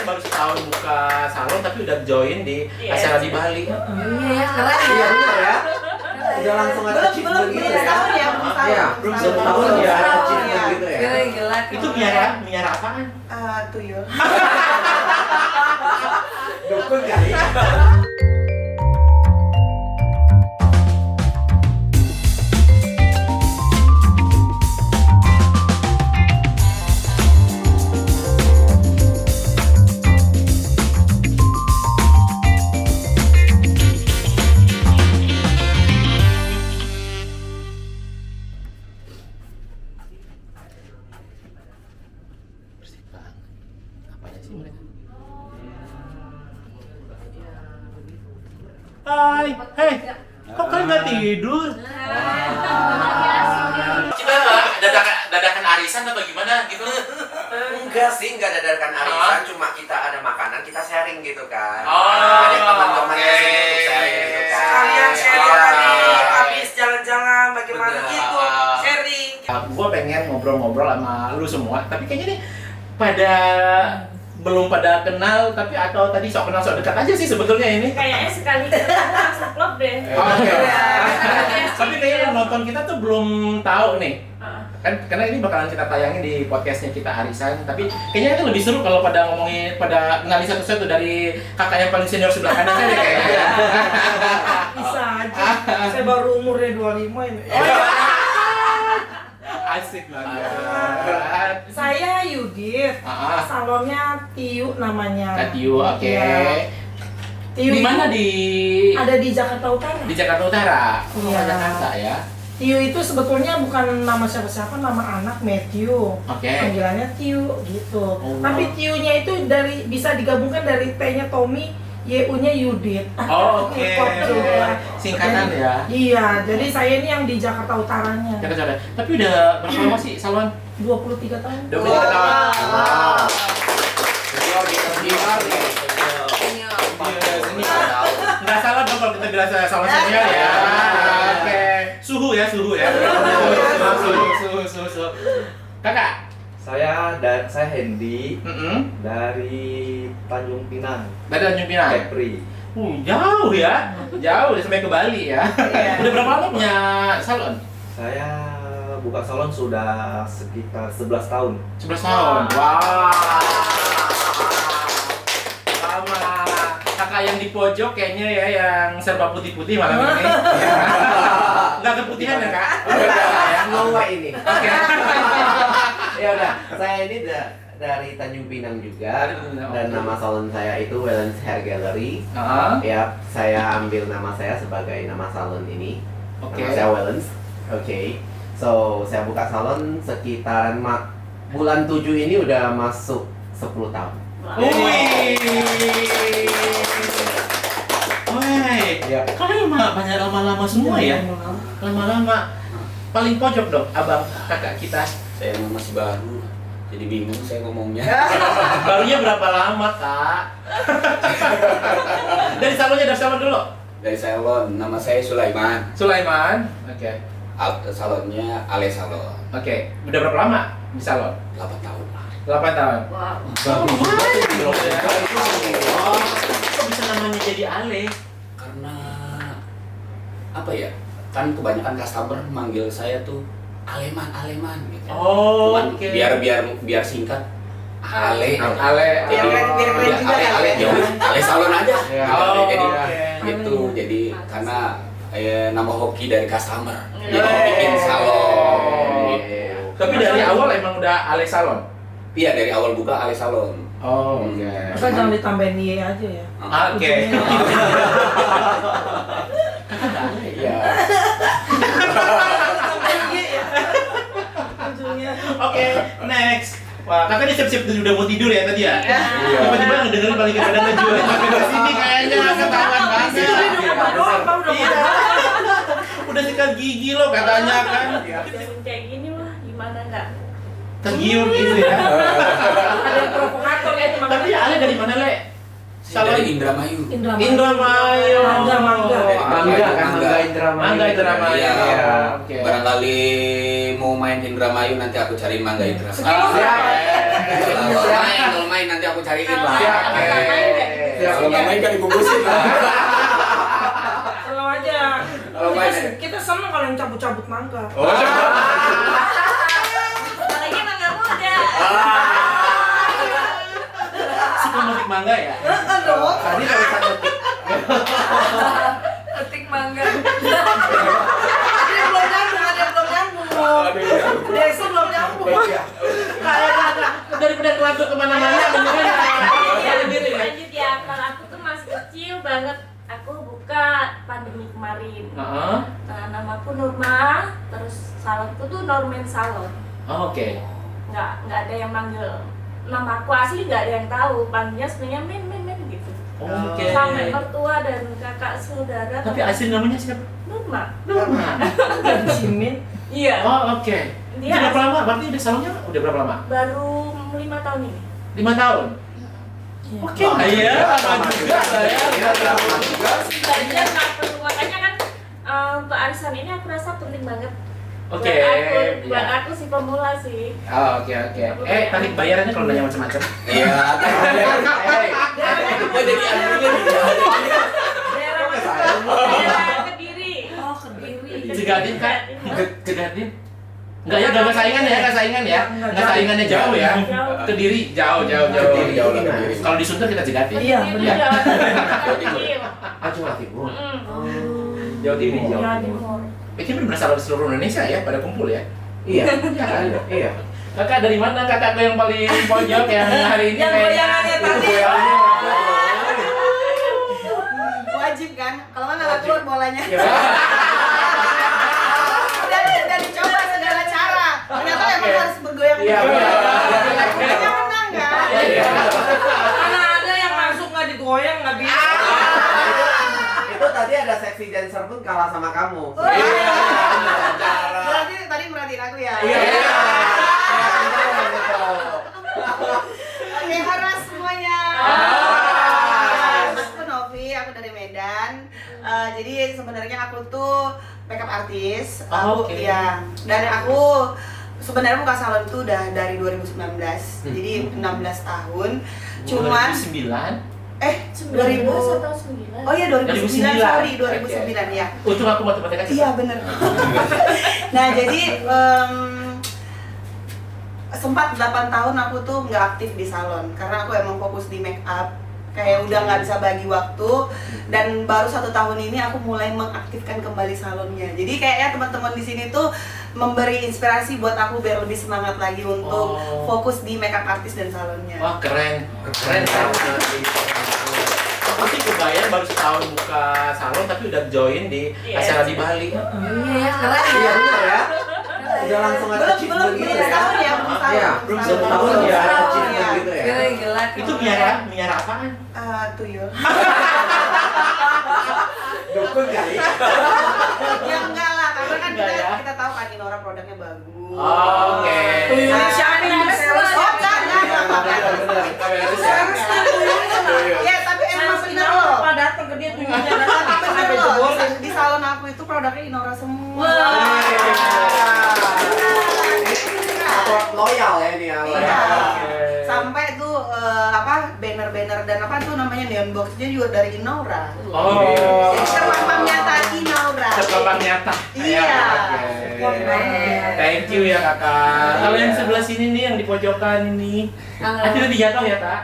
baru setahun buka salon tapi udah join di acara di Bali. Iya, keren. Iya benar ya. Udah langsung ada achievement gitu ya. Iya, belum setahun ya ada achievement gitu ya. Gila. Itu miara apaan? Tuyul. Dukun kali. Hai, kok kalian nggak tidur? Kita dadakan arisan apa gimana gitu? Enggak sih, enggak dadakan arisan, cuma kita ada makanan, kita sharing gitu kan. Oh, ada teman-teman di sini untuk sharing gitu kan. Kalian sharing Oh, tadi iya. habis jalan-jalan bagaimana Bener. gitu, sharing. Gue pengen ngobrol-ngobrol sama lu semua, tapi kayaknya nih pada belum pada kenal, tapi atau tadi sok kenal sok dekat aja sih sebetulnya ini. Kayaknya sekali ketemu langsung klop deh. Oke. Iya. Tapi kayaknya yang nonton kita tuh belum tahu nih. Kan karena ini bakalan kita tayangin di podcastnya kita arisan, tapi kayaknya itu lebih seru kalau pada ngomongin, pada kenali satu-satu dari kakak yang paling senior sebelah kanan saya deh kayaknya. Bisa aja. Saya baru umurnya 25 ini. Asik banget. Saya Yudit. Salonnya Tiu namanya. Katiu, oke. Iya. Tiu Di mana itu di? ada di Jakarta Utara. Di Jakarta Utara. Iya. Jakarta ya. Tiu itu sebetulnya bukan nama siapa-siapa, nama anak Matthew. Oke. Panggilannya Tiu gitu. Oh. Tapi Tiu-nya itu dari bisa digabungkan dari T-nya Tommy, Y-U-nya Yudit. Oh, oke. Ngikut juga. Singkatan ya. Iya, jadi saya ini yang di Jakarta Utaranya. Jakarta Utara. Tapi udah berapa lama sih salon? 23 tahun. Udah punya tahun. Wow. Senior nih. Nggak salah dong kalau kita bilang salon senior ya. Oke. Suhu ya. Suhu. Kakak. Saya Hendy dari Tanjung Pinang. Dari Tanjung Pinang. Kepri. Jauh ya. Jauh sampai ke Bali ya. Udah berapa lama punya salon? Saya buka salon sudah sekitar 11 tahun. 11 tahun. Wow. Lama. Kakak yang di pojok kayaknya ya yang serba putih-putih malam ini. Nggak keputihan ya, Kak? Noah ini. Oke. Ya udah, saya ini dari Tanjung Pinang juga, dan nama salon saya itu Wellens Hair Gallery. Ya, saya ambil nama saya sebagai nama salon ini. Oke. Nama saya Wellens. Oke. So, saya buka salon sekitaran bulan 7 ini udah masuk 10 tahun. Wih. Ya. Kalian banyak lama-lama semua ya? Lama-lama. Paling pojok dong, abang kakak kita. Saya masih baru, jadi bingung saya ngomongnya. Barunya berapa lama, Kak? Dari salonnya, dari salon dulu? Dari salon, nama saya Sulaiman. Sulaiman. Oke. Salonnya Ale Salon. Oke. Udah berapa lama di salon? 8 tahun. 8 tahun. Wow. Oh, kok bisa namanya jadi Ale? Karena apa ya? Kan kebanyakan customer manggil saya tuh Aleman gitu. Oh, Cuman oke. biar singkat Ale. Ale. Biar keren juga ya. Ale Salon aja. Ya. Gitu. Oh, Jadi oke. gitu. Jadi karena nama hoki dari customer. Jadi Oh. bikin salon. Oh. Gitu. Tapi dari awal emang udah Ale Salon? Iya, dari awal buka Ale Salon. Oh, oke. Masa jangan ditambahin Y aja ya. Oke. Iya. Oke, Next. Wah, kakak ini siap-siap udah mau tidur ya tadi ya? Iya. Tiba-tiba ngedengerin balik ke badan ngejual makin ke sini kayaknya ketahuan banget. Iya. Udah sikat gigi loh katanya kan. Kayak gini mah gimana nggak? Tergiur gitu ya. ada yang provokator ya teman. Tapi Ale dari mana, Le? Saya dari Indramayu. Indramayu. Mangga. Mangga kan, Mangga Indramayu. Mangga Indramayu. Iya. Ya, oke. Barangkali mau main Indramayu nanti aku cari Mangga Indramayu. Ah, Kalau main nanti aku cariin lah. Siap. Kalau nggak main kan dibungkusin lah. Kalau aja. Kalau main. Kita seneng kalau yang cabut-cabut mangga. Oh, Apalagi emang nggak muda. Suka metik mangga ya? Dong. Tadi kalau saya Petik mangga. Ada yang belum nyambung. Desa belum nyambung. Daripada kelabut kemana-mana, mendingan sendiri ya. Lanjut ya, kalau aku tuh masih kecil banget. Aku buka pandemi kemarin. Namaku Nurma, terus salonku tuh Norman Salon. Oke. Nggak ada yang manggil nama aku asli, nggak ada yang tahu. Panggilnya sebenarnya men gitu. Oke. Sampai mertua dan kakak saudara. Tapi asli namanya siapa? Nurma. Norma. Bukan si Min. Iya. Oh, oke. Dia Itu berapa lama? Berarti udah salonnya udah berapa lama? baru 5 tahun ini. 5 tahun? Oke. Iya, lama juga ya. Belajar nggak perlu, makanya kan untuk arisan ini aku rasa penting banget. Oke. Buat aku si pemula sih. Oh, oke. Tarik bayarannya kalau nanya macam-macam. Iya. Gue jadi adminnya nih. Daerah Kediri. Oh, Kediri. Cegadin kan? Cegadin. Enggak ya, enggak saingan ya, enggak saingan ya. Enggak saingannya jauh ya. Kediri jauh. Jauh lah. Kalau di Sunter kita Cegadin. Iya, Kediri Iya. Jawa Timur. Jawa Timur. Jawa Timur. Ini benar salon di seluruh Indonesia ya, pada kumpul ya. Iya. Iya. Kakak dari mana? Kakak yang paling pojok yang hari ini Yang goyangannya tadi. Wajib kan? Kalau nggak keluar bolanya. Ya. Udah dicoba segala cara. Ternyata emang harus bergoyang. Iya, benar. Makanya menang kan? Iya. Karena ada yang masuk nggak digoyang nggak bisa. Itu tadi ada seksi dancer pun kalah sama kamu. Berarti tadi merhatiin aku ya. Oke, haras semuanya. Aku Novi, aku dari Medan. Jadi sebenarnya aku tuh makeup artist. Aku Oke. ya. Dan aku sebenarnya buka salon tuh udah dari 2019. Jadi 16 tahun. Cuman 2009. 2000 atau 9? Oh iya 2009, 2009. sorry 2009 ya. Untung aku matematika Iya bener. Nah jadi sempat 8 tahun aku tuh nggak aktif di salon karena aku emang fokus di make up, kayak udah nggak bisa bagi waktu. Dan baru 1 tahun ini aku mulai mengaktifkan kembali salonnya. Jadi kayaknya teman-teman di sini tuh memberi inspirasi buat aku biar lebih semangat lagi untuk fokus di makeup artist dan salonnya. Wah, keren banget. Aku sih kebayang baru setahun buka salon tapi udah join di acara di Bali. Iya, karena Iya benar ya. Udah langsung ada achievement belum gitu ya. setahun ya, belum setahun. Iya, belum setahun ya ada achievement gitu ya. gila. Itu miara apaan? Tuyul. Dukun kali. Ya enggak lah, karena kan Enggak ya? kita tahu kan Inora produknya bagus. Oke. Tuyulnya siapa yang sales? Oh enggak. Ya tapi emang bener loh. Apa datang ke dia tuyulnya datang Bener sampai loh, jebol. di salon aku itu produknya Inora semua. Support loyal ya ini ya. Iya. Sampai tuh banner-banner dan apa tuh namanya neon boxnya juga dari Inora. Oh. Jadi terpampang nyata Inora. Terpampang nyata. Iya. Oke. Thank you ya kakak. Kalau yang sebelah sini nih yang di pojokan ini, nanti udah dijatuh ya kak?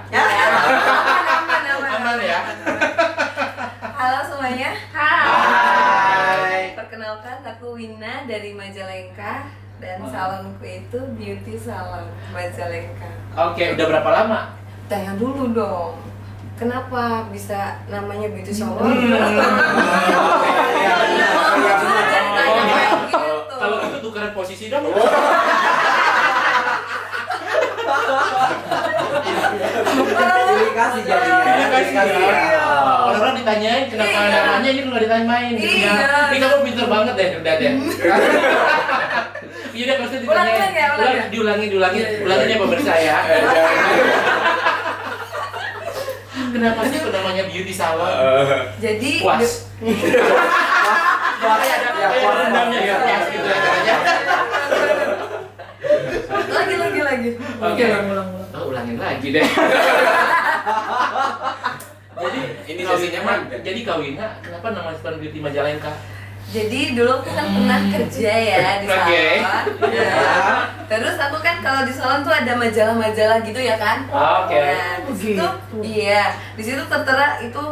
Aman ya. Halo semuanya, Hai. perkenalkan aku Wina dari Majalengka dan salonku itu Beauty Salon Majalengka. Oke, udah berapa lama? Tanya dulu dong, kenapa bisa namanya Beauty Salon? Kalau gitu tukeran posisi dong. Pilih kasih jadinya. Pilih kasih ya. Orang-orang ditanyain kenapa namanya ini nggak ditanyain gitu ya. Ini kamu pinter banget deh, udah deh. Iya deh pasti ditanyain. Diulangin ya pemirsa ya. Kenapa sih itu namanya beauty salon? Jadi Puas. Kayak ada kayak rendamnya ya, puas gitu ya caranya. lagi. Oke. Oh, ulangin lagi deh. Jadi Ini sesinya mah. jadi kawinnya kenapa nama Span Beauty Majalengka? Jadi dulu aku kan pernah kerja ya di salon. Oke. Ya. Terus aku kan kalau di salon tuh ada majalah-majalah gitu ya kan. Oke. Nah, di situ iya, di situ tertera itu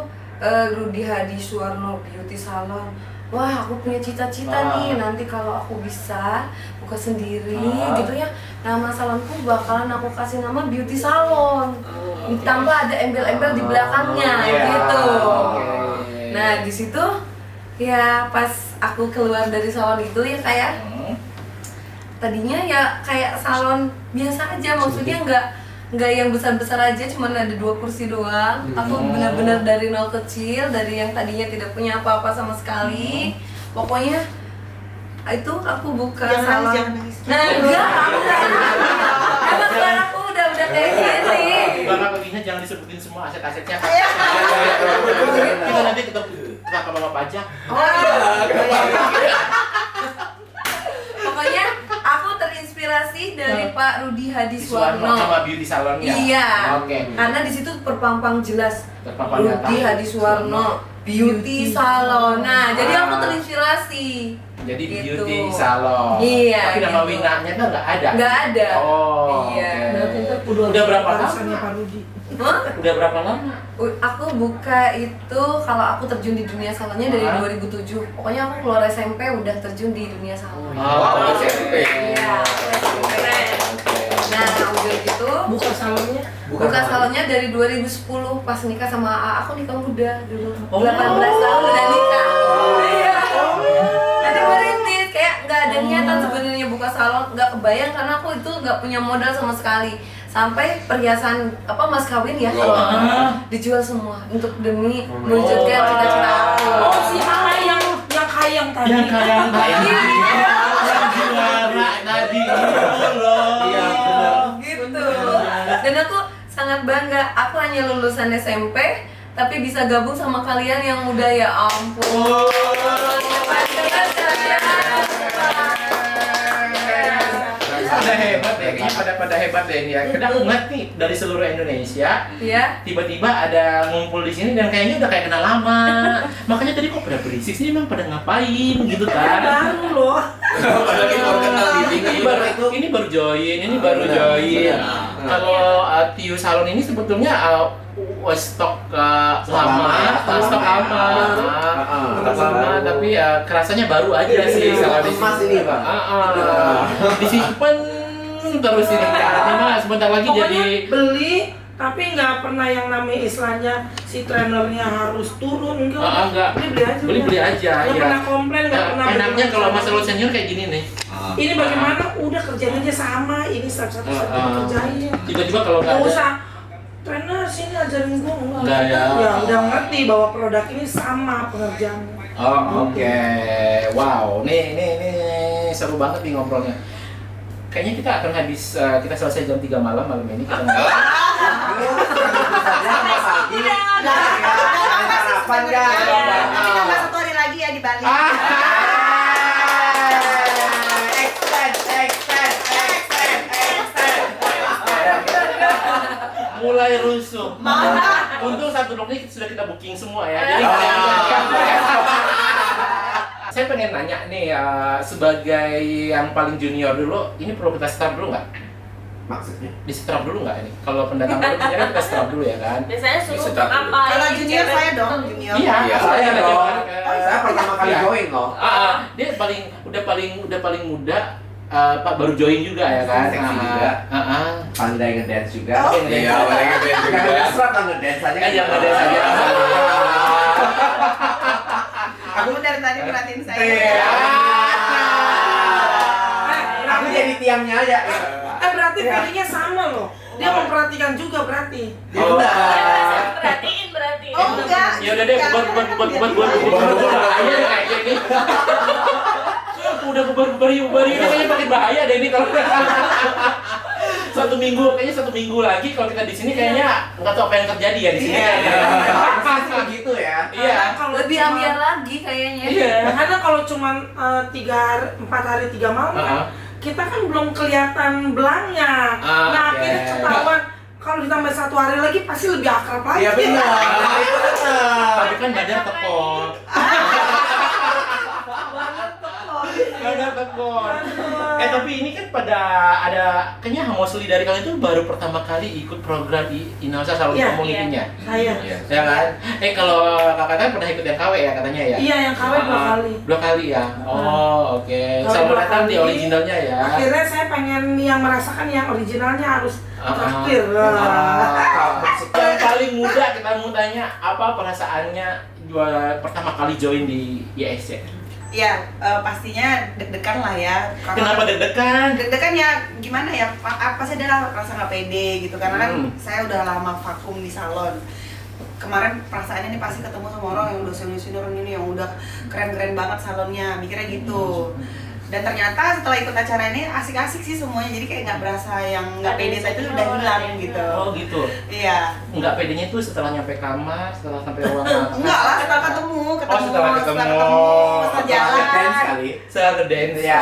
Rudy Hadisuwarno Beauty Salon. Wah, aku punya cita-cita nih nanti kalau aku bisa buka sendiri gitu ya. Nama salonku bakalan aku kasih nama Beauty Salon. Ditambah ada embel-embel di belakangnya gitu. Nah, di situ ya pas aku keluar dari salon itu ya kayak tadinya ya kayak salon biasa aja, maksudnya nggak yang besar-besar aja, cuman ada 2 kursi doang. Aku benar-benar dari nol kecil, dari yang tadinya tidak punya apa-apa sama sekali. Pokoknya itu aku buka salon. Nah, enggak. Emang sekarang aku udah kayak gini. Bapak baginya jangan disebutin semua aset-asetnya. Kita nanti tetap ke bapak pajak. Pokoknya aku terinspirasi dari Pak Rudy Hadisuwarno sama beauty salonnya. Iya. Oke. Karena di situ terpampang jelas Terpampang Rudy data. Hadisuwarno Beauty Salon. Nah, jadi aku terinspirasi. Jadi Gitu. beauty salon. Iya, Tapi nama gitu. winanya kan nggak ada. Nggak ada. Oh. Iya. oke. Udah berapa lama? Pak Rudy? Hah? Udah berapa lama? Aku buka itu kalau aku terjun di dunia salonnya dari 2007. Pokoknya aku keluar SMP udah terjun di dunia salon. Oh, SMP. Iya, SMP. Nah, udah gitu Buka salonnya? buka salonnya dari 2010 pas nikah sama AA. Aku nikah muda dulu. Oh. 18 tahun udah nikah. Iya. Jadi merintis kayak nggak ada niatan sebenarnya buka salon, nggak kebayang karena aku itu nggak punya modal sama sekali. Sampai perhiasan mas kawin ya dijual semua untuk demi mewujudkan cita-cita aku. Oh, si AA yang kayang tadi. Yang kayang yang juara tadi itu loh. Iya, benar. Gitu. Dan aku sangat bangga. Aku hanya lulusan SMP tapi bisa gabung sama kalian yang muda, ya ampun. Pada hebat ya, kayaknya pada hebat ya ini ya. Kita ingat nih dari seluruh Indonesia. Ya. Tiba-tiba ada ngumpul di sini dan kayaknya udah kayak kenal lama. Makanya tadi kok pada berisik sih, emang pada ngapain gitu kan? Baru loh. Padahal kita baru kenal di sini. Ini baru join, ini baru join. Kalau Tiu Salon ini sebetulnya stok lama, stok lama, tapi kerasanya baru aja sih salon di Emas ini, Bang. disimpan terus ini karena sebentar lagi Pokoknya jadi beli tapi nggak pernah yang namanya istilahnya si trenernya harus turun, enggak. beli aja. Beli aja Nggak ya. pernah komplain, nggak pernah. Enaknya ada kalau masalah. masalah senior kayak gini nih. Ini bagaimana? Udah kerjaan aja sama, ini satu-satu kerjain. Tiba-tiba kalau nggak Nggak ada usah trainer sini ajarin gua Nggak, ya. Ya udah ngerti bahwa produk ini sama pengerjaannya. Oh, oke. Wow, nih seru banget nih ngobrolnya. Kayaknya kita akan habis, kita selesai jam 3 malam ini. Kita Sarapan kan? Kita nggak satu hari lagi ya di Bali. mulai rusuh. Untung satu blok ini sudah kita booking semua ya. Jadi saya pengen nanya nih, sebagai yang paling junior dulu, ini perlu kita start dulu nggak? Maksudnya? Di setrap dulu nggak ini? Kalau pendatang baru biasanya kita setrap dulu ya kan? Biasanya suruh Setrap dulu. apa? Kalau junior saya dong, junior. Iya, Iya, saya saya ada dong. jawaban. Saya pertama kali Iya. join loh. Dia udah paling muda, Pak baru join juga ya kan? Seksi juga. Pandai ngedance juga. Iya, mereka band Kan juga. serat lah ngedance aja. Kan yang ngedance aja. Kamu dari tadi perhatiin saya. Iya. Aku jadi tiangnya aja. Berarti feelingnya sama loh. Dia memperhatikan juga berarti. Perhatiin berarti. Oh enggak. Ya udah deh, bubar. Bahaya deh kayak gini. Udah bubar yuk, ini kayaknya makin bahaya deh ini kalau satu minggu lagi kalau kita di sini kayaknya nggak tahu apa yang terjadi ya di sini. Pasti gitu ya. Iya. Lebih ambiar lagi kayaknya. Iya. Karena kalau cuma 4 hari 3 malam kan, kita kan belum kelihatan belangnya. Nah, akhirnya ketahuan kalau ditambah 1 hari lagi pasti lebih akrab lagi. Iya benar. Itu benar. Tapi kan badan tekor. Badan tekor. Tapi ini kan pada ada kayaknya mostly dari kalian itu baru pertama kali ikut program Inausa Salon Iya, Community-nya. Saya. Ya kan? Kalau kakak kan pernah ikut yang KW ya katanya ya? Iya, yang KW 2 kali. 2 kali ya? Oh, oke. Selamat KW 2 datang di kali. originalnya ya. Akhirnya saya pengen yang merasakan yang originalnya harus traktir. Yang paling muda kita mau tanya, apa perasaannya pertama kali join di ISC? Ya, pastinya deg-degan lah ya. Kenapa deg-degan? Deg-degan ya gimana ya, pasti ada rasa nggak pede gitu. Karena kan saya udah lama vakum di salon. Kemarin perasaannya nih pasti ketemu sama orang yang udah senior-senior ini, yang udah keren-keren banget salonnya, mikirnya gitu. Dan ternyata setelah ikut acara ini asik-asik sih semuanya, jadi kayak nggak berasa yang nggak pede saya itu udah hilang gitu. Oh gitu? Iya. Nggak pedenya tuh setelah nyampe kamar, setelah sampai ruang makan? Enggak lah, setelah ketemu, setelah jalan. Dance kali. Setelah dance ya.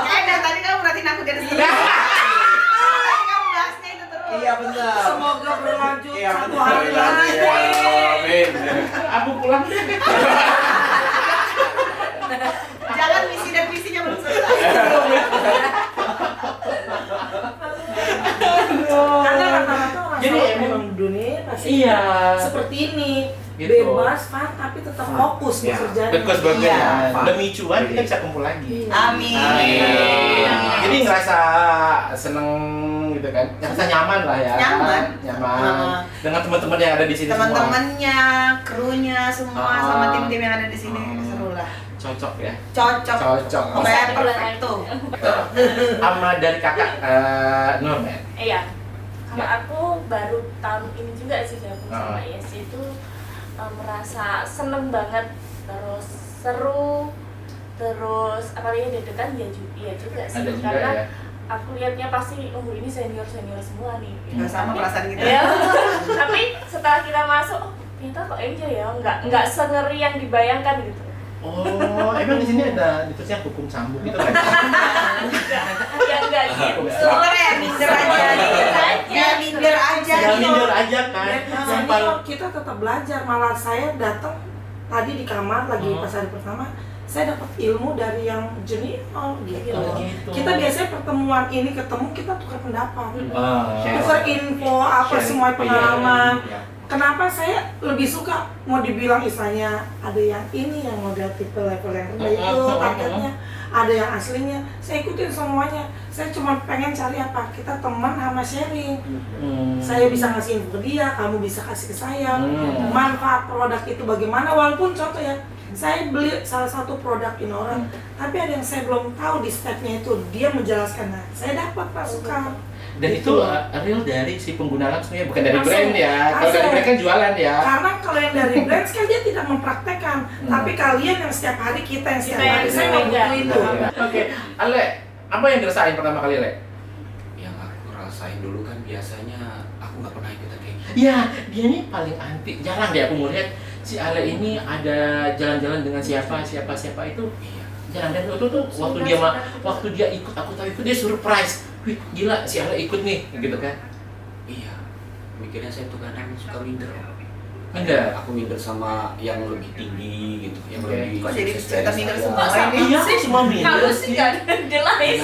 Kayak dari tadi kamu perhatiin aku dari sini. Kamu bahasnya itu terus. Iya benar. Semoga berlanjut Iya, 1 benar. hari lagi. Amin. Aku pulang deh. Jangan misi dan visinya belum selesai. Karena rata-rata orang Jadi salon emang memang dunia pasti iya. seperti ini. Gitu. Bebas, fun, tapi tetap fokus Iya. bekerja. Bagus bagus Iya. ya. Demi cuan kita bisa kumpul lagi. Amin. Amin. Jadi ngerasa seneng gitu kan, ngerasa nyaman lah ya. Nyaman. Dengan teman-teman yang ada di sini semua. Teman-temannya, krunya semua, sama tim-tim yang ada di sini seru lah. Cocok ya. Cocok. Cocok. Kayak perfect tuh. Sama dari kakak Norman. Iya. Kalau aku baru tahun ini juga sih gabung sama ISC itu merasa seneng banget, terus seru, terus apalagi deg-degan ya juga sih. Ada juga karena ya. aku lihatnya pasti ini senior semua nih. Nggak sama perasaan kita. Ya, tapi setelah kita masuk, ternyata kok enjoy ya, nggak sengeri yang dibayangkan gitu. Oh, emang di sini ada ditulisnya hukum cambuk gitu kan? Ya enggak gitu. Sebenarnya ya minder aja. Ya minder aja. Ya minder aja kan. Nah, ini kita tetap belajar. Malah saya datang tadi di kamar lagi pas hari pertama, saya dapat ilmu dari yang junior gitu. Gitu. Kita biasanya pertemuan ini ketemu kita tukar pendapat, Ah. tukar info apa semua pengalaman. Kenapa saya lebih suka mau dibilang istilahnya ada yang ini yang model tipe level yang rendah itu paketnya, ada yang aslinya. Saya ikutin semuanya. Saya cuma pengen cari apa kita teman sama sharing. Saya bisa ngasih info ke dia, kamu bisa kasih ke saya. Manfaat produk itu bagaimana? Walaupun contoh ya, saya beli salah satu produk Inora, tapi ada yang saya belum tahu di stepnya itu dia menjelaskan. Nah, saya dapat masukan. Dan itu real dari si pengguna langsung ya, bukan dari Langsung. brand ya. Kalau dari brand kan jualan ya. Karena kalau yang dari brand kan dia tidak mempraktekkan, tapi kalian yang setiap hari kita yang setiap hari saya nggak butuh itu. Oke, Ale, apa yang dirasain pertama kali, Le? Yang aku rasain dulu kan biasanya aku nggak pernah ikutan kayak gitu. Ya, dia ini paling anti. Jarang deh aku melihat si Ale ini ada jalan-jalan dengan siapa itu. Iya. Jarang, dan itu tuh waktu dia ikut, aku tahu ikut dia surprise. Wih, gila si Ale ikut nih, gitu kan? Iya. Mikirnya saya tuh kadang suka minder. Minder? Aku minder sama yang lebih tinggi gitu, yang Oke. lebih Kok jadi sukses cerita dari minder saya. semua ini? Iya, semua minder. Kalau sih kan dia lain.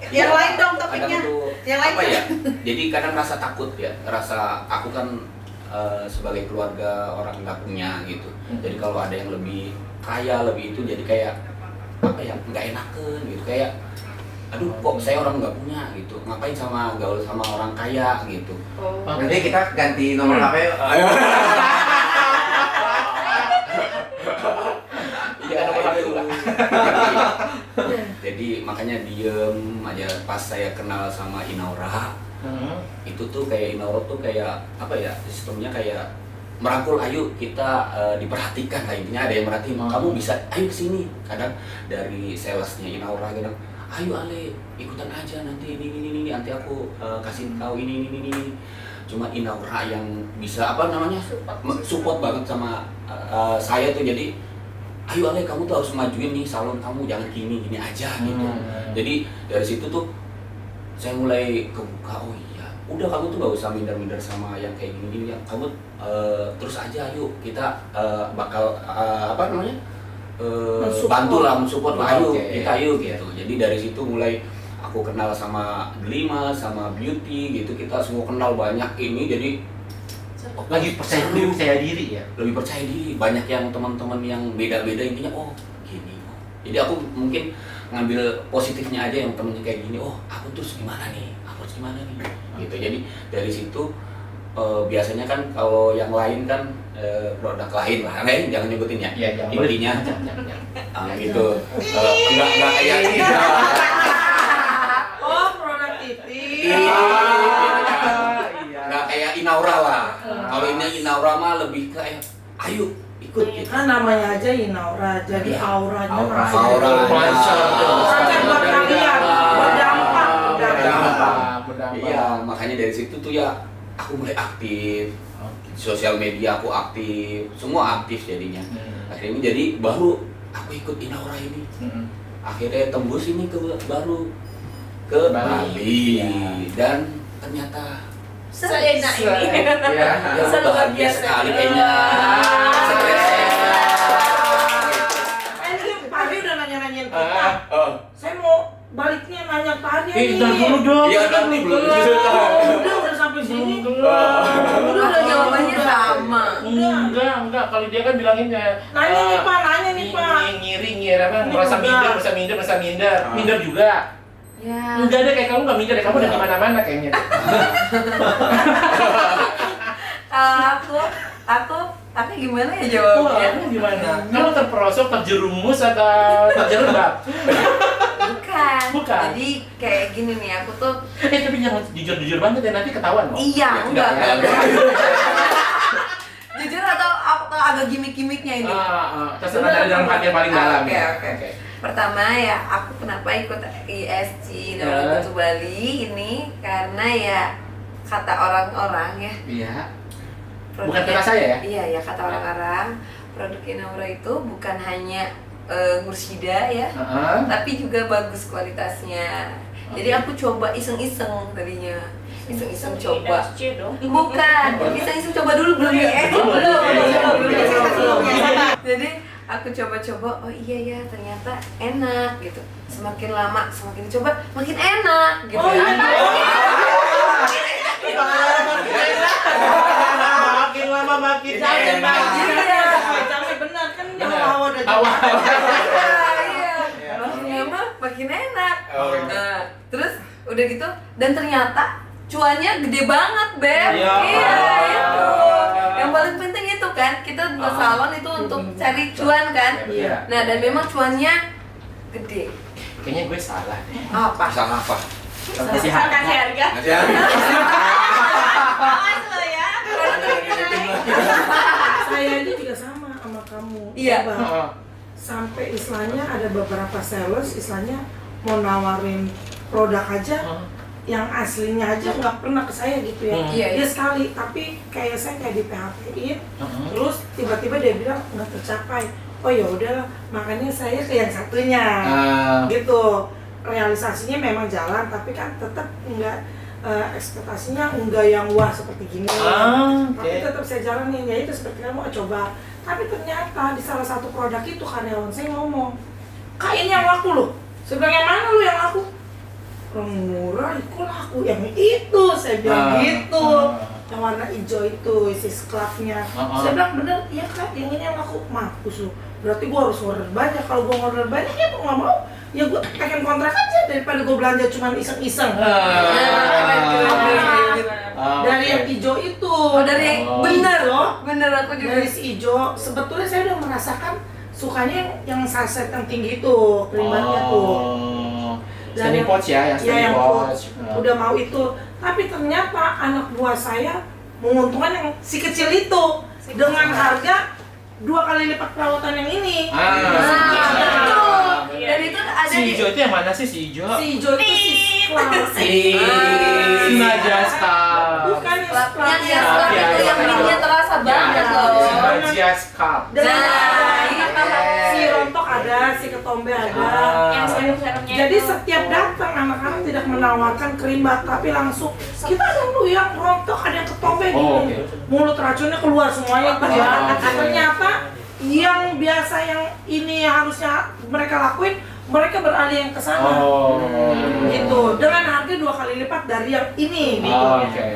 Yang lain dong Kadang topiknya. tuh Yang lain apa ya? Jadi kadang rasa takut ya, rasa aku kan sebagai keluarga orang nggak punya gitu. Jadi kalau ada yang lebih kaya, lebih itu jadi kayak apa ya? Nggak enakan gitu, kayak aduh kok saya orang nggak punya gitu, ngapain sama gaul sama orang kaya gitu. Nanti kita ganti nomor HP. Iya, nomor HP dulu. Jadi makanya diem aja pas saya kenal sama Inaura. Itu tuh kayak Inaura tuh kayak apa ya, sistemnya kayak merangkul, ayo kita diperhatikan lah, intinya ada yang merhatiin, kamu bisa, ayo kesini. Kadang dari salesnya Inaura kadang, ayo Ale ikutan aja nanti ini nanti aku kasih tahu ini. Cuma Inaura yang bisa apa namanya support banget sama saya tuh, jadi ayo Ale kamu tuh harus majuin nih salon kamu, jangan gini aja gitu. Jadi dari situ tuh saya mulai kebuka, oh iya udah kamu tuh gak usah minder-minder sama yang kayak gini ya, kamu terus aja yuk kita bakal apa namanya bantu lah, mensupport lah, ayo kita yuk gitu. Jadi dari situ mulai aku kenal sama Delima, sama Beauty gitu, kita semua kenal banyak ini, jadi lagi percaya diri ya, lebih percaya diri, banyak yang teman-teman yang beda-beda intinya, oh gini, jadi aku mungkin ngambil positifnya aja, yang temennya kayak gini, oh aku terus gimana nih, gitu. Jadi dari situ biasanya kan kalau yang lain kan produk lain lah, jangan nyebutin ya, intinya gitu, enggak kayak ini. Oh, produk TV. Nggak kayak Inaura lah. Kalau ini Inaura mah lebih kayak ayo ikut gitu. Kan namanya aja Inaura, jadi auranya Aura lancar buat kalian, berdampak. Iya, makanya dari situ tuh ya aku mulai aktif. Sosial media aku aktif, semua aktif jadinya. Akhirnya jadi baru aku ikut Inaura ini. Akhirnya tembus ini baru ke Bali dan ternyata seenak ini. Ya, bahagia sekali kayaknya. Ini Pak Ari udah nanya-nanyain kita. Saya mau baliknya nanya Pak Ari nih. Ntar dulu dong. Iya, nanti belum. Udah sampai sini. Udah jawabannya sama. Enggak. Kalau dia kan bilanginnya Nanya nih Pak. Ngiri apa? Merasa minder. Minder juga. Ya. Enggak ada kayak kamu nggak minder, kamu udah di mana-mana kayaknya. Aku gimana ya jawabnya? Kamu gimana? Kamu terperosok, terjerumus atau terjerembab? Bukan. Jadi kayak gini nih, aku tuh. Tapi jangan jujur banget ya, nanti ketahuan loh. Iya, enggak. Jujur atau agak gimmick-gimmicknya ini? Terserah dari dalam hati yang paling dalam. Oke. Pertama ya, aku kenapa ikut ISC Inaura Go to Bali ini karena ya kata orang-orang ya. Iya. Bukan kata saya ya? Iya, kata orang-orang produk Inaura itu bukan hanya Mursida ya, tapi juga bagus kualitasnya. Jadi aku coba iseng-iseng tadinya. Iseng-iseng coba. Bukan, iseng-iseng coba dulu belum Jadi aku coba-coba, oh iya ya ternyata enak gitu. Semakin lama semakin coba makin enak gitu. Oh iya. Makin lama makin Capek benar kan awal udah makin lama makin enak. Nah, terus udah gitu dan ternyata cuannya gede banget, Beb. Iya, itu. Yang paling penting itu kan, kita buat salon itu untuk cari cuan kan. Nah, dan memang cuannya gede. Kayaknya gue salah deh. Apa? Salah apa? Kasih harga. Awas lo ya. Saya ini juga sama kamu. Iya. Sampai istilahnya ada beberapa sales istilahnya mau nawarin produk aja yang aslinya aja nggak pernah ke saya gitu ya. Dia sekali, tapi kayak saya kayak di PHP-in, terus tiba-tiba dia bilang nggak tercapai. Oh ya udahlah, makanya saya ke yang satunya, gitu. Realisasinya memang jalan, tapi kan tetap nggak ekspektasinya nggak yang wah seperti gini. Tapi tetap saya jalanin, ya itu seperti kamu coba. Tapi ternyata di salah satu produk itu karyawan saya ngomong, Kak ini yang laku loh. Saya bilang yang mana lu yang laku? Orang murah, kok laku yang itu, saya bilang gitu. Yang warna hijau itu, isi sklapnya. Saya bilang bener, iya Kak, yang ini yang laku. Mampus lu, berarti gua harus order banyak. Kalau gua order banyak ya gua nggak mau. Ya gua pengen kontrak aja daripada gua belanja cuma iseng-iseng. Dari yang hijau itu. Oh, dari bener loh. Bener aku juga. Dari si hijau, sebetulnya saya udah merasakan sukanya yang saset yang tinggi itu, krimbannya tuh. Standing pouch ya, yang pouch. Udah mau itu, tapi ternyata anak buah saya menguntungkan yang si kecil itu dengan harga 2 kali lipat perawatan yang ini. Betul. Dan itu ada si hijau itu yang mana sih si hijau? Si hijau itu si Najaska. Bukan yang yang minyak terasa banget loh. Najaska. Si rontok ada, si ketombe ada. Yang serum-serumnya Jadi itu. setiap datang anak-anak tidak menawarkan kerimbat, tapi langsung kita dulu yang rontok, ada yang ketombe Oh, gitu. oke. Mulut racunnya keluar semuanya tuh ya. Ternyata yang biasa yang ini harusnya mereka lakuin, mereka beralih yang ke sana. Gitu. Dengan harga 2 kali lipat dari yang ini gitu.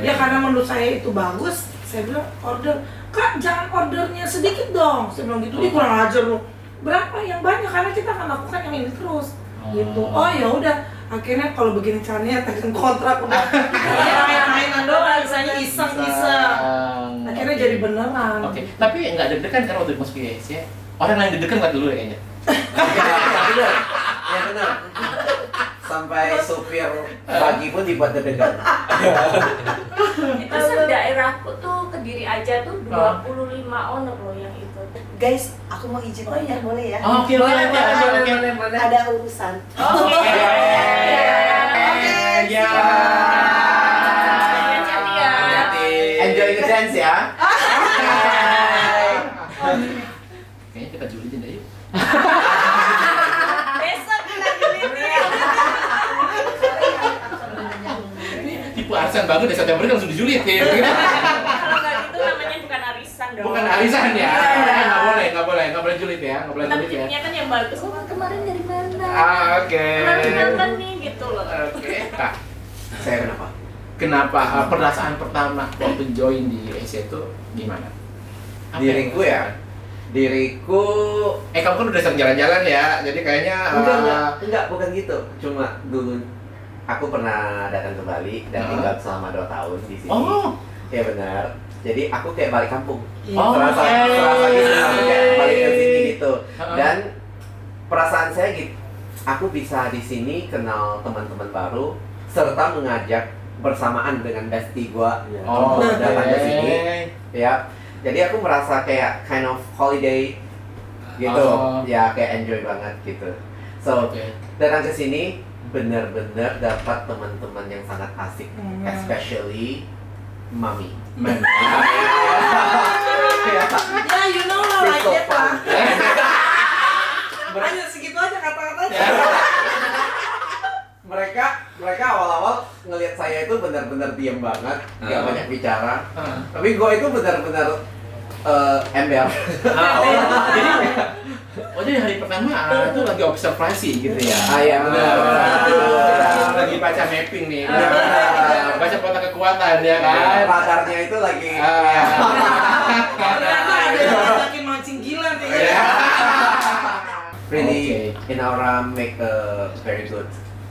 Ya karena menurut saya itu bagus, saya bilang order. Kak, jangan ordernya sedikit dong. Saya bilang gitu, dia kurang ajar loh. Berapa yang banyak, karena kita akan lakukan yang ini terus. Gitu. Oh ya udah, akhirnya kalau begini caranya tekan kontrak udah. Main-mainan doang, misalnya iseng-iseng. Akhirnya jadi beneran. Oke, tapi nggak deg-degan kan waktu masuk IES ya? Orang yang deg-degan nggak dulu ya kayaknya. Ya benar. Sampai supir pagi pun dibuat deg-degan. Itu daerahku tuh Kediri aja tuh 25 owner loh yang itu. Guys, aku mau izin ya, boleh ya? Oke, boleh. Ada urusan. Oke. Ya. Hati-hati ya. Enjoy the dance ya. Kayaknya kita julitin deh yuk. Besok kita julidnya. Tipe arisan banget deh, September kan langsung dijulit ya. Kalau nggak gitu namanya bukan arisan dong. Bukan arisan ya. Nggak boleh julit ya. Nggak boleh Tapi julit ya. tipnya kan yang bagus. Oh, kemarin dari mana? Oke. Kemarin nonton nih gitu loh. Oke. Kak, Saya kenapa? kenapa perasaan pertama waktu join di IES itu gimana? Apa Diriku yang- ya. Diriku Kamu kan udah sering jalan-jalan ya, jadi kayaknya enggak, bukan gitu. Cuma dulu aku pernah datang ke Bali dan tinggal selama 2 tahun di sini. Oh. Ya benar. Jadi aku kayak balik kampung. Oh, Serasa gitu, aku kayak balik ke sini gitu. Dan perasaan saya gitu, aku bisa di sini kenal teman-teman baru serta mengajak bersamaan dengan bestie gua untuk datang ke sini. Ya. Jadi aku merasa kayak kind of holiday gitu. Ya, kayak enjoy banget gitu. So, datang ke sini benar-benar dapat teman-teman yang sangat asik, especially Mami. Ya, you know lah, like that lah. Hanya segitu aja kata-katanya. Mereka awal-awal ngelihat saya itu benar-benar diam banget, nggak banyak bicara. Tapi gue itu benar-benar ember. Jadi hari pertama itu lagi observasi gitu ya. Iya benar. Lagi baca mapping nih. Baca peta kekuatan ya kan. Radarnya itu lagi. Ternyata ada yang makin mancing gila nih. Really, Inaura make a very good.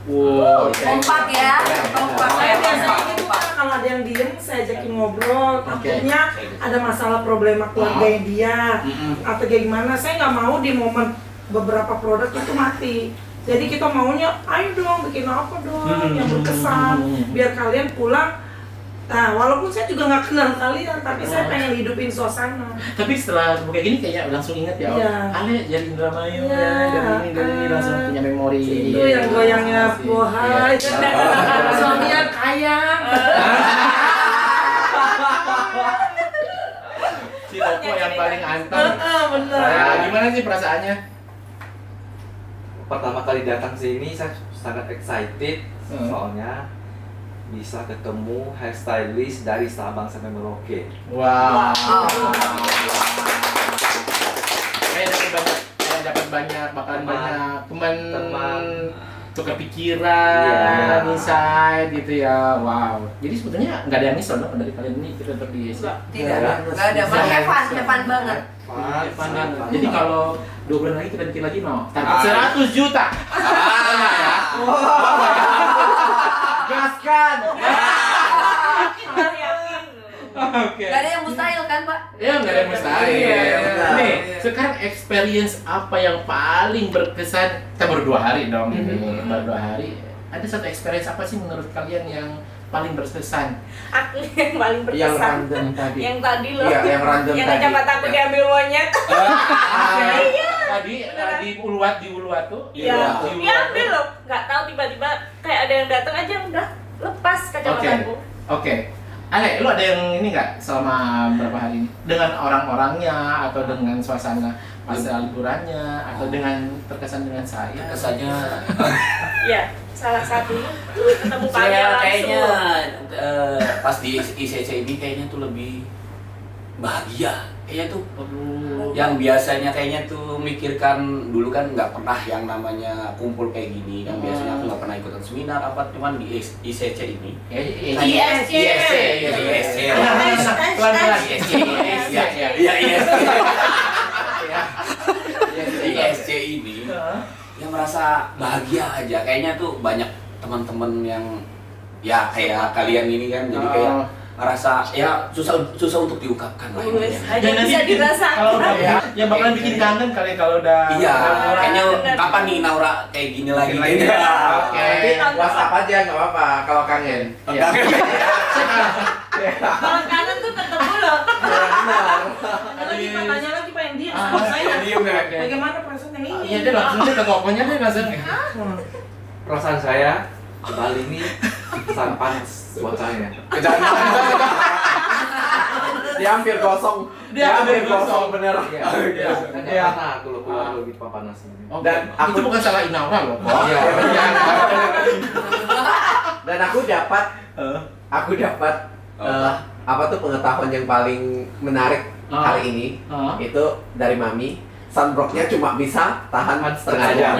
Wow. Kompak ya. Kompak. Saya biasanya gitu kan kalau ada yang diem saya ajakin ngobrol, takutnya ada masalah problema keluarganya dia atau kayak gimana. Saya nggak mau di momen beberapa produk itu mati. Jadi kita maunya, ayo dong bikin apa dong yang berkesan biar kalian pulang. Nah, walaupun saya juga nggak kenal kalian, tapi saya pengen hidupin suasana. Tapi setelah kayak gini kayaknya langsung inget ya. Ale jadi Indramayu ya, dari ini langsung punya memori. Itu yang goyangnya bohai, suaminya kaya. Si Opo yang paling anteng. Bener. Nah, gimana sih perasaannya? Pertama kali datang sini saya sangat excited soalnya bisa ketemu hairstylist dari Sabang sampai Merauke. Wow. Saya dapat banyak bakalan banyak teman tukar pikiran, insight gitu ya. Wow. Jadi sebetulnya nggak ada yang nyesel dong dari kalian ini kita untuk di Tidak ada. Fun banget. Jadi kalau 2 bulan lagi kita bikin lagi no. Target 100 juta. Gaskan. Oke. Gak ada yang mustahil kan, Pak? Ya nggak ada yang mustahil. Nih, sekarang experience apa yang paling berkesan? Kita baru 2 hari dong ini, baru 2 hari. Ada satu experience apa sih menurut kalian yang paling berkesan? Aku yang paling Yang berkesan. random tadi. Yang tadi loh. Iya, yang random Yang tadi. kacamata aku diambil monyet. Tadi di Uluwat tuh. Iya. Di Uluwat Diambil tuh. loh. Nggak tahu tiba-tiba kayak ada yang datang aja udah lepas kacamataku. Oke. Ale, lu ada yang ini nggak selama berapa hari ini? Dengan orang-orangnya atau dengan suasana masa liburannya atau dengan terkesan dengan saya? Kesannya Ya, salah satunya tuh ketemu Pak saya langsung. kayaknya pas di ICC ini kayaknya tuh lebih bahagia. Kayaknya tuh yang biasanya kayaknya tuh mikirkan dulu kan nggak pernah yang namanya kumpul kayak gini kan, biasanya aku nggak pernah ikutan seminar apa, cuman di ICC ini ISC. Pelan-pelan. ISC ini yang merasa bahagia aja, kayaknya tuh banyak teman-teman yang ya kayak kalian ini kan, jadi kayak ngerasa ya susah untuk diungkapkan lah ini. Hanya bisa dirasakan. Kalau udah ya bakalan bikin kangen kali kalau udah. Iya, kayaknya kapan nih Naura kayak gini lagi? Oke. Nanti WhatsApp aja nggak apa-apa kalau kangen. Kalau kangen tuh ketemu loh. Benar. Lagi tanya lagi pengen dia sama saya. Bagaimana perasaan yang ini? Iya, dia langsung ke kokonya deh langsung. Perasaan saya di Bali ini sangat panas cuacanya. Dia hampir kosong. Dia hampir kosong bener. Iya. Karena aku keluar lebih panas. Dan Itu bukan salah Inaura loh, kok. Iya. Dan aku dapat apa tuh pengetahuan yang paling menarik hari ini itu dari Mami. Sunblocknya cuma bisa tahan setengah jam.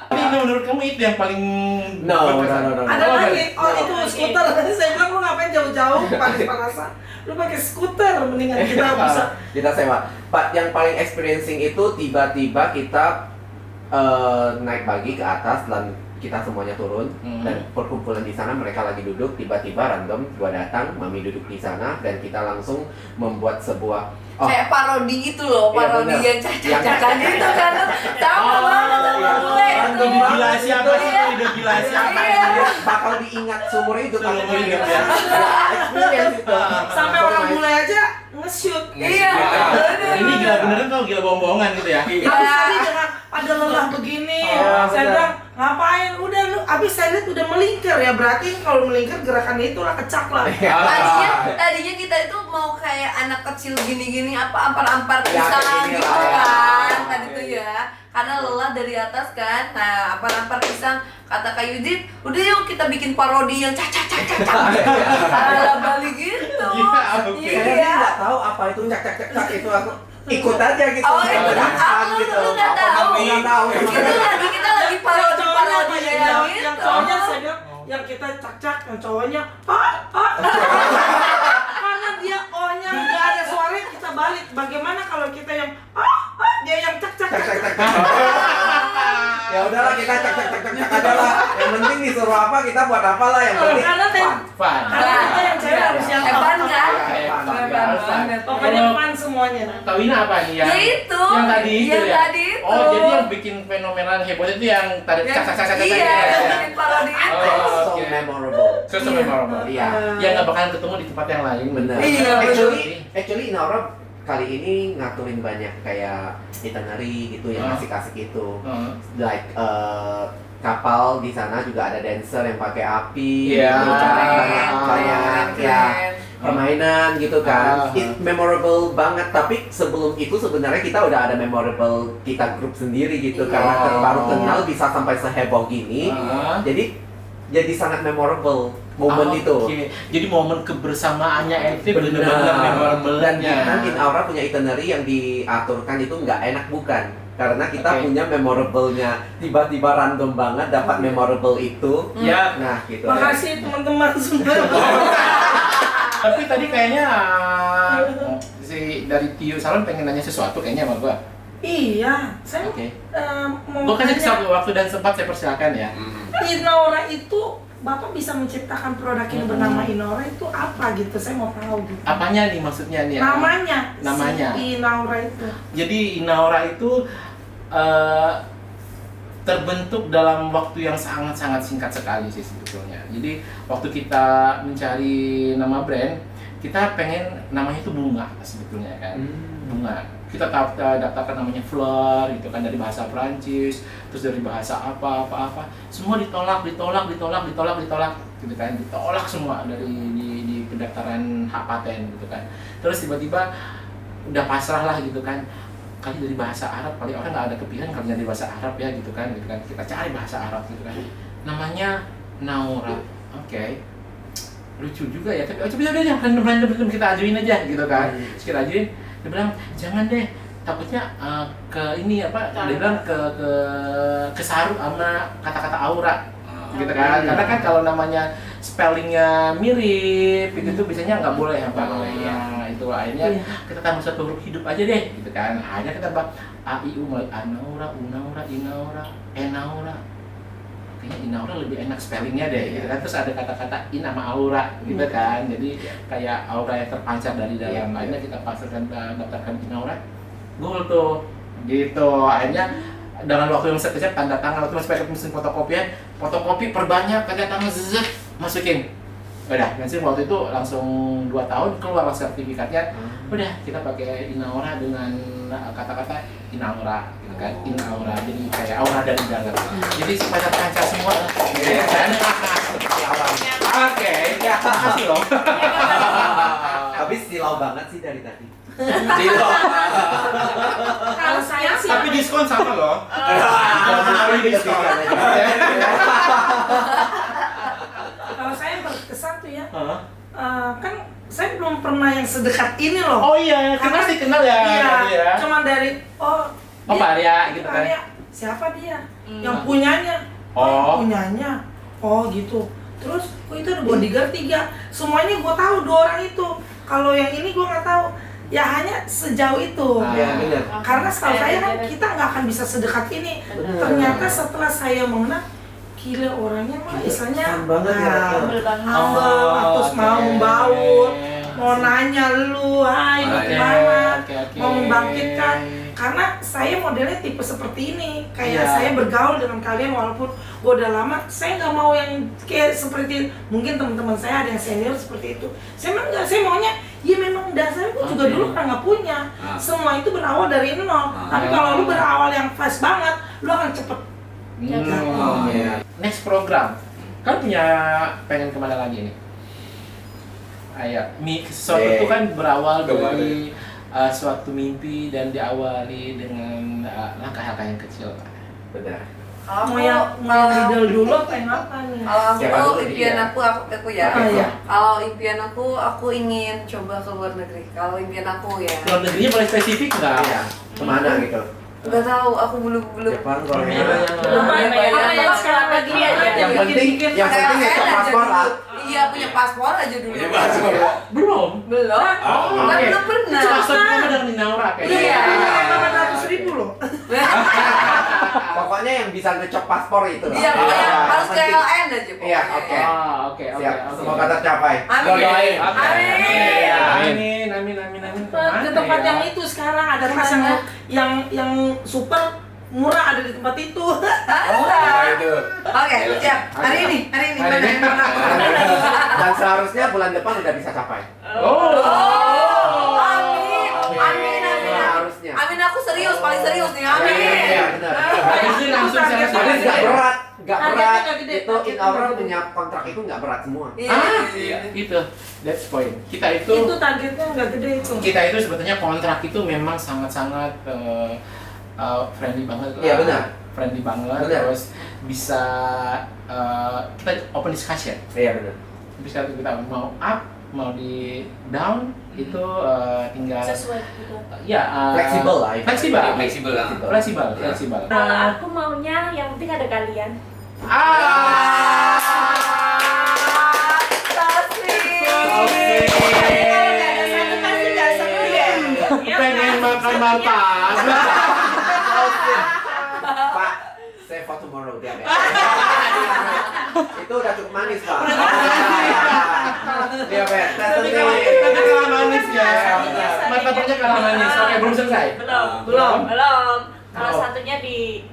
Tapi menurut kamu itu yang paling No. Ada lagi, itu skuter. Saya bilang lu ngapain jauh-jauh panas-panasan? Lu pakai skuter mendingan kita bisa. Kita sewa. Yang paling experiencing itu tiba-tiba kita naik pagi ke atas dan kita semuanya turun dan perkumpulan di sana mereka lagi duduk, tiba-tiba random gua datang, Mami duduk di sana dan kita langsung membuat sebuah kayak parodi itu loh, parodi yang caca-caca gitu kan. Sama banget sama gue. ide gila siapa sih? Ide gila siapa? Dia bakal diingat seumur hidup kalau Seumur hidup, ya. Experience itu. Sampai orang bule aja nge-shoot. Iya. Ini gila beneran tau, gila bohong-bohongan gitu ya? Habis tadi dengan pada lelah begini, saya bilang ngapain? Udah lu, abis saya lihat udah melingkar ya, berarti kalau melingkar gerakannya itu lah kecak lah. Tadinya kita itu mau kayak anak kecil gini-gini apa ampar-ampar Ya, pisang kayak gitu gini lah, kan ya. tadi tuh ya, karena lelah dari atas kan. Nah, ampar-ampar pisang, kata Kak Yudit, udah yuk kita bikin parodi yang caca-caca ala Bali gitu. Saya dia nggak tahu apa itu cak itu, aku ikut aja gitu. Oh, ikut. Aku nggak tahu. Nggak tahu. Kita lagi parodi yang gitu. cowoknya saya bilang, yang kita cak-cak, yang cowoknya karena dia ohnya nggak ada suara, kita balik. Bagaimana kalau kita yang dia yang cak-cak. Ya udahlah, kita cak aja lah. Yang penting disuruh apa kita buat apa lah, yang penting Karena Fun. kita yang cewek harus yang Hebat kan? Hebat banget. pokoknya fun semuanya. Tahu ini apa nih ya? Ya itu. Yang tadi itu Yang ya? tadi itu. Oh, jadi yang bikin fenomena heboh itu yang tadi cak-cak-cak Iya, yang bikin parodi itu. so Oke. memorable. So memorable. Iya. Yang nggak bakalan ketemu di tempat yang lain. Benar. Iya, Actually Naura kali ini ngaturin banyak kayak itinerary gitu yang asik-asik itu. Like kapal di sana juga ada dancer yang pakai api, Iya. banyak ya permainan gitu kan. It memorable banget. Tapi sebelum itu sebenarnya kita udah ada memorable kita grup sendiri gitu karena baru kenal bisa sampai seheboh gini. Jadi sangat memorable momen itu. Oke. Jadi momen kebersamaannya itu benar-benar Benar. memorable. Dan nanti Aura punya itinerary yang diaturkan itu nggak enak bukan? Karena kita punya memorable-nya, tiba-tiba random banget dapat memorable itu. Ya. Nah, gitu. Makasih teman-teman semua. Tapi tadi kayaknya si dari Tio Salon pengen nanya sesuatu kayaknya sama gua. Iya, saya mau Gua kasih tanya, waktu dan sempat, saya persilakan ya. Inaura itu Bapak bisa menciptakan produk yang bernama Inaura itu apa gitu? Saya mau tahu gitu. Apanya nih maksudnya nih? Namanya. Si Namanya. Inaura itu. Jadi Inaura itu terbentuk dalam waktu yang sangat-sangat singkat sekali sih sebetulnya. Jadi waktu kita mencari nama brand, kita pengen namanya itu bunga sebetulnya kan. Bunga. kita daftarkan namanya Fleur gitu kan, dari bahasa Prancis, terus dari bahasa apa semua ditolak gitu kan, ditolak semua di pendaftaran hak paten gitu kan. Terus tiba-tiba udah pasrah lah gitu kan, kali dari bahasa Arab, kali orang nggak ada kepikiran kali dari bahasa Arab ya gitu kan, kita cari bahasa Arab gitu kan, namanya Naura. Oke. Lucu juga ya, tapi coba deh random kita ajuin aja gitu kan. Terus kita ajuin, dia bilang jangan deh, takutnya ke ini apa, dia bilang ke saru sama kata-kata aura gitu kan. Karena kan kalau namanya spellingnya mirip itu biasanya nggak boleh apa namanya. Itu akhirnya kita tambah satu huruf hidup aja deh gitu kan. Akhirnya kita bahas a i u mulai anaura, unaura, inaura, enaura. Kayaknya inaura lebih enak spellingnya deh gitu kan. Terus ada kata-kata in sama aura gitu kan, jadi kayak aura yang terpancar dari dalam. Akhirnya kita daftarkan inaura, goal tuh gitu. Akhirnya dengan waktu yang sekejap tanda tangan, waktu masih pakai mesin fotokopi perbanyak, tanda tangan masukin. Udah, nanti waktu itu langsung 2 tahun keluar sertifikatnya. Udah, kita pakai inaura dengan kata-kata inaura gitu kan, inaura, jadi kayak aura dari dalam. Jadi supaya terpancar semua. Dan seperti awal. Oke, ya makasih loh. Tapi silau banget sih dari tadi. Silau. Kalau saya sih, Tapi diskon sama loh. kalau saya berkesan tuh ya, kan saya belum pernah yang sedekat ini loh. Oh iya, kita sih kenal ya. Iya, cuman dari Pak Arya gitu kan. Arya, siapa dia? Yang punyanya. Oh. Punyanya. Oh gitu. Terus itu ada bodyguard 3. Semuanya gue tahu 2 orang itu. Kalau yang ini gue nggak tahu. Ya hanya sejauh itu. Benar. Karena setahu saya kan kita nggak akan bisa sedekat ini. Ternyata setelah saya mengenal, gila orangnya mah istilahnya banget ya. Humble banget. humble, terus mau membaur, mau nanya lu, hai lu gimana, mau membangkitkan. Karena saya modelnya tipe seperti ini, kayak saya bergaul dengan kalian walaupun gue udah lama, saya nggak mau yang kayak seperti mungkin teman-teman saya ada yang senior seperti itu. Saya memang nggak, saya maunya ya memang dasarnya gue juga dulu pernah nggak punya. Semua itu berawal dari nol. Tapi kalau lu berawal yang fast banget, lu akan cepet. Next program, kan punya pengen kemana lagi nih? Ayo, sesuatu itu kan berawal dari suatu mimpi dan diawali dengan langkah-langkah yang kecil. Benar. Mau yang middle dulu apa yang apa nih? Kalau impian aku ya. Iya. Kalau impian aku ingin coba ke luar negeri. Kalau impian aku ya. Luar negerinya boleh spesifik nggak? Iya. Kemana gitu? Gak tahu, aku belum. Jepang, Korea. Yang penting itu paspor lah. Iya, punya paspor aja dulu. Belum. Belum. Kan belum pernah. Paspor kamu dengan Ninaura kayaknya. Iya. 800.000 loh. Pokoknya yang bisa ngecok paspor itu. Iya, pokoknya harus ke LN aja pokoknya. Iya, oke. Oke. Siap. Semoga tercapai. Amin. Amin. Ke tempat yang itu sekarang ada tas yang super murah ada di tempat itu. Oke, siap. Hari ini mana? Dan seharusnya bulan depan udah bisa capai. Amin. Harusnya. Amin, aku serius, paling serius nih. Amin. Iya, benar. Habis ini langsung saya Tapi nggak berat. Targetnya gede, Itu Inaura punya kontrak itu nggak berat semua. Iya. Itu, that's point. Kita itu Targetnya nggak gede itu. kita itu sebetulnya kontrak itu memang sangat-sangat friendly banget lah. Iya, benar. Friendly banget. Benar. Terus bisa kita open discussion. Iya, benar. Bisa kita mau up, mau di down itu tinggal Sesuai gitu. ya Fleksibel lah. fleksibel. Kalau aku maunya yang penting ada kalian. Pengen makan martabak. Pak, save for tomorrow dia. Itu udah cukup manis, Pak. Iya, Ben. Tapi kalah manisnya. Martabaknya kalah manis. Oke, belum selesai. Belum. Kalau satunya di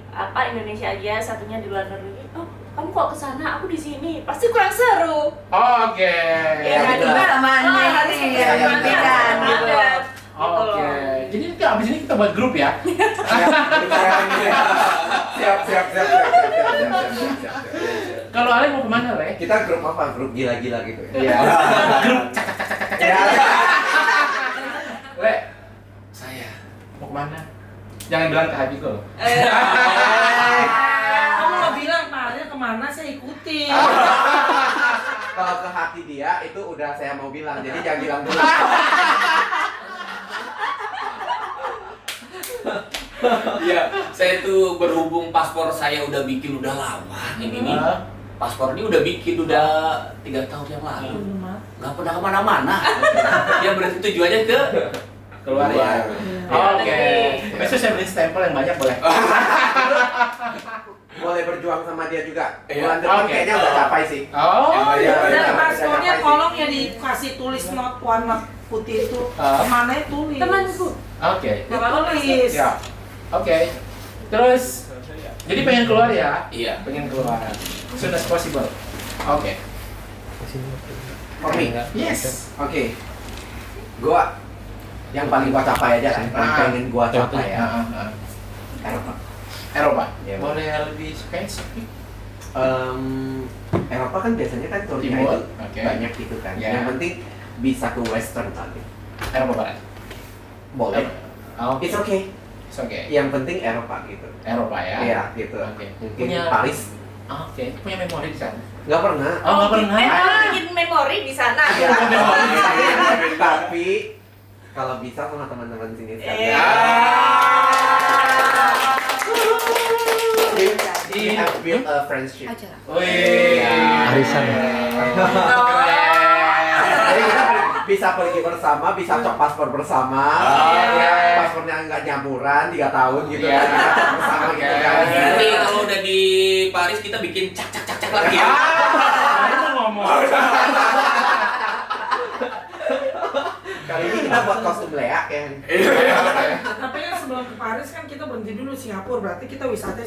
Indonesia aja, satunya di luar negeri. Oh, kamu kok kesana? Aku di sini. Pasti kurang seru. Oke. Ya, Temannya harus ini ketemu yang temannya, gitu. ada. Oke. Jadi abis ini kita buat grup ya. Siap. Kalau Ale mau kemana, Le? Kita grup apa? Grup gila-gila gitu ya? Iya. Grup Ya. Le, Saya mau kemana? Jangan bilang ke Habib loh. Kamu nggak bilang Pak Arya kemana, saya ikutin. Kalau ke hati dia itu udah saya mau bilang, jadi jangan bilang dulu. Iya, saya tuh berhubung paspor saya udah bikin udah lama ini nih. Paspor ini udah bikin udah 3 tahun yang lalu. Nggak pernah kemana-mana. Ya berarti tujuannya ke Keluar ya. Oke. Besok saya beli stempel yang banyak boleh. Boleh berjuang sama dia juga. Iya. Bulan depan Oke. kayaknya udah capai sih. Oh, Iya. Dan paspornya tolong ya dikasih tulis note warna putih itu. Kemana tulis? Temanku. Oke. Tulis. Ya. Oke. Terus jadi pengen keluar ya? Iya. Pengen keluar. Soon as possible. Oke. For me. Yes. Oke. Gua yang paling gua capai aja kan. Yang pengen gua capai ya. Eropa. Eropa. Iya. Boleh lebih spesifik? Eropa kan biasanya kan turnya Timur, itu oke. banyak gitu kan. Ya. Yang penting bisa ke western tadi. Eropa Barat. Boleh. Oh, It's okay. it's okay. Yang penting Eropa gitu. Eropa ya. Iya gitu. Oke. Mungkin Punya- Paris. Oke. Punya memori di sana? Nggak pernah. Oh, nggak pernah. Bikin memori di sana. Iya. Tapi kalau bisa sama teman-teman sini sekalian. We have built a friendship. Wih. Arisan ya. Jadi kita bisa pergi bersama, bisa cok paspor bersama. Paspornya nggak nyamuran 3 tahun gitu ya. Kita cok bersama gitu kan. Nanti kalau udah di Paris kita bikin cak lagi ya. Itu ngomong. Kali ini kita buat kostum Lea kan. Tapi kan sebelum ke Paris kan kita berhenti dulu Singapura, berarti kita wisata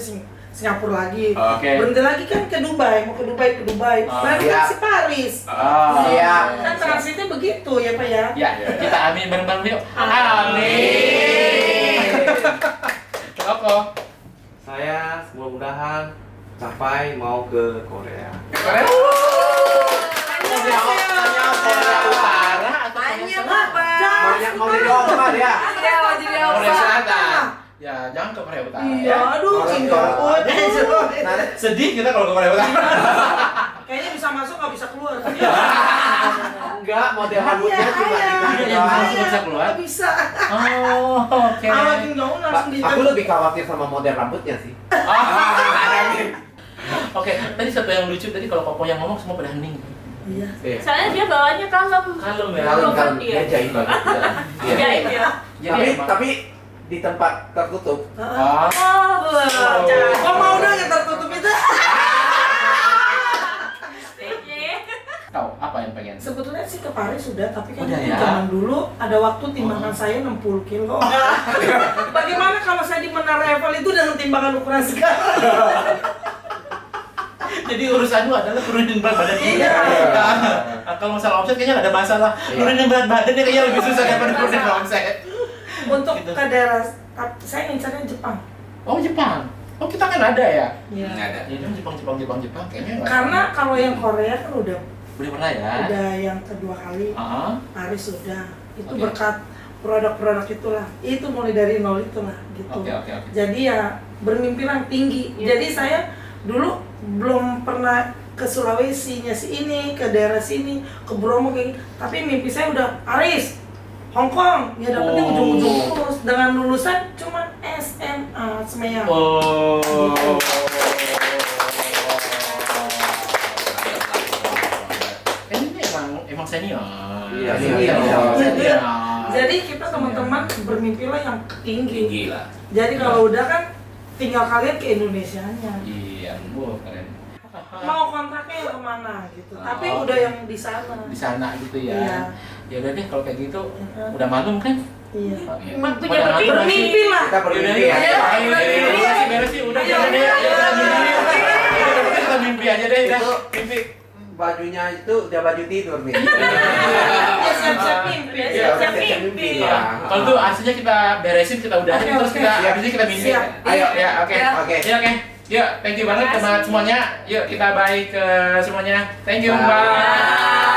Singapura lagi. Oke. Berhenti lagi kan ke Dubai, mau ke Dubai. Baru Iya. kan si Paris. Siap. Kan transitnya begitu ya Pak ya. Ya, kita amin bareng-bareng yuk. Amin. Koko. Saya mudah-mudahan capai mau ke Korea. Korea. Korea Utara atau Banyak Korea apa? Banyak mau jadi oma dia. Iya, mau jadi apa? Korea Selatan. Ya, jangan ke Korea Utara Iya, ya. aduh, Kalau Singapura. Nah, Sedih kita kalau ke Korea Utara. Kayaknya bisa masuk nggak bisa keluar. enggak, model rambutnya cuma gitu Yang doang. bisa keluar. Nggak bisa. Oh, oke. Awakin jauh langsung di. Aku lebih khawatir sama model rambutnya sih. Oke, tadi satu yang lucu tadi kalau Koko yang ngomong semua pada hening. Iya. Soalnya dia bawanya kalem. Kalem ya. Kalem Iya. dia jahit banget. Iya. Iya, iya. Tapi di tempat tertutup. Oh. Kok mau dong yang tertutup itu? Tahu apa yang pengen? Sebetulnya sih ke Paris sudah, tapi kan Udah ya? zaman dulu ada waktu timbangan saya 60 kilo. Bagaimana kalau saya di Menara Eiffel itu dengan timbangan ukuran sekarang? Jadi urusan lu adalah turunin berat badan. Iya. Nah, kalau masalah omset kayaknya nggak ada masalah. Turunin berat badannya kayaknya lebih susah daripada turunin omset. Untuk Gitu. ke daerah, saya ngincarnya Jepang. Oh, Jepang. Oh, kita kan ada ya. Iya. Nggak ada. Ya, Jepang kayaknya nggak. Karena kalau yang Korea kan udah pernah ya. yang kedua kali. Heeh. Paris sudah. Itu Oke. berkat produk-produk itulah. Itu mulai dari nol itulah gitu. Oke. Jadi ya bermimpilah tinggi. Jadi saya dulu belum pernah ke Sulawesi-nya sini, ke daerah sini, ke Bromo kayak gitu. Tapi mimpi saya udah Paris, Hong Kong. Ya dapetnya Oh. ujung-ujung terus dengan lulusan cuma SMA Semeya. Oh. Ini emang senior. Iya, senior. Jadi kita teman-teman bermimpilah yang tinggi. Tinggi lah. Jadi kalau udah kan tinggal kalian ke Indonesianya. Iya, keren. Mau kontraknya yang kemana gitu. Tapi Oh. udah yang di sana. Di sana gitu ya. Iya. Ya udah deh kalau kayak gitu Iya. udah malam kan? Iya. Waktunya Pada bermimpi. Bermimpi lah. Kita bermimpi ya. Beres sih, udah jangan deh. Kita mimpi aja deh, udah. Mimpi. Bajunya itu udah baju tidur nih. Ya siap-siap mimpi. Ya, Siap-siap udah, mimpi. mimpi. Iya. Kalau tuh aslinya kita beresin, kita udahin, terus kita habis ini kita mimpi. Ayo, ya, oke. Oke. Ya, oke. Yuk, thank you banget teman semuanya. Yuk kita bye ke semuanya. Thank you, bye.